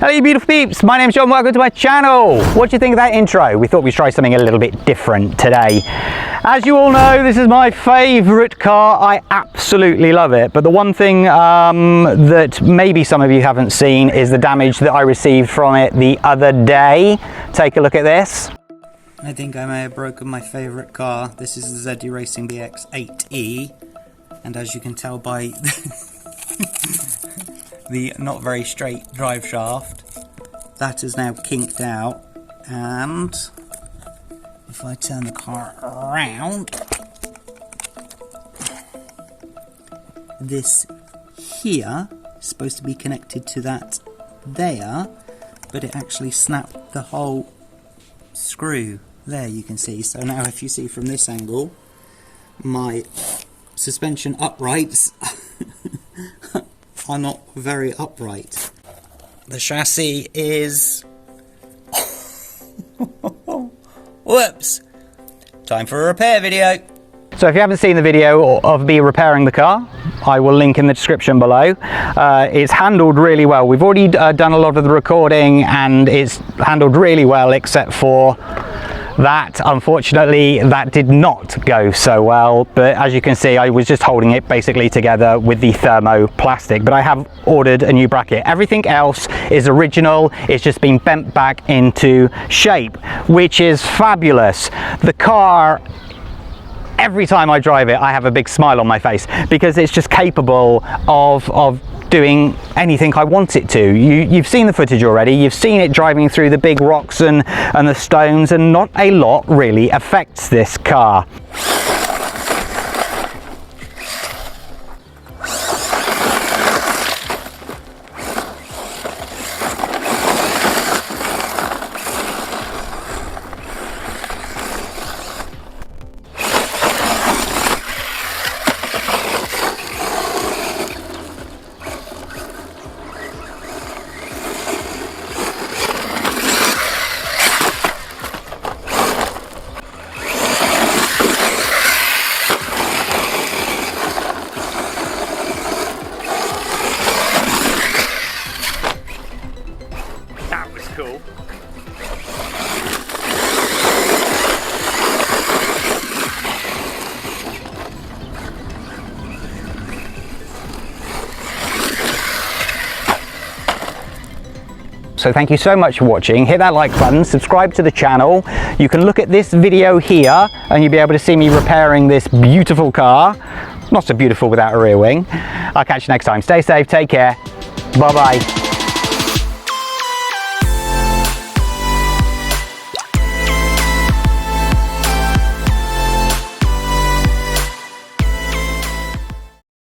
Hello you beautiful peeps, my name's John, welcome to my channel. What do you think of that intro? We thought we'd try something a little bit different today. As you all know, this is my favourite car. I absolutely love it, but the one thing that maybe some of you haven't seen is the damage that I received from it the other day. Take a look at this. I think I may have broken my favourite car. This is the ZD Racing BX8E, and as you can tell by the not very straight drive shaft, that is now kinked out, and if I turn the car around, this here is supposed to be connected to that there, but it actually snapped the whole screw there, you can see. So now if you see from this angle, my suspension uprights are not very upright. The chassis is whoops, time for a repair video. So if you haven't seen the video of me repairing the car, I will link in the description below. It's handled really well. We've already done a lot of the recording and it's handled really well, except for that, unfortunately, that did not go so well. But as you can see, I was just holding it basically together with the thermoplastic, but I have ordered a new bracket. Everything else is original. It's just been bent back into shape, which is fabulous. The car, every time I drive it, I have a big smile on my face because it's just capable of doing anything I want it to. You've seen the footage already. You've seen it driving through the big rocks and the stones, and not a lot really affects this car. Cool. So thank you so much for watching. Hit that like button, subscribe to the channel. You can look at this video here and you'll be able to see me repairing this beautiful car. Not so beautiful without a rear wing. I'll catch you next time. Stay safe, take care. Bye bye.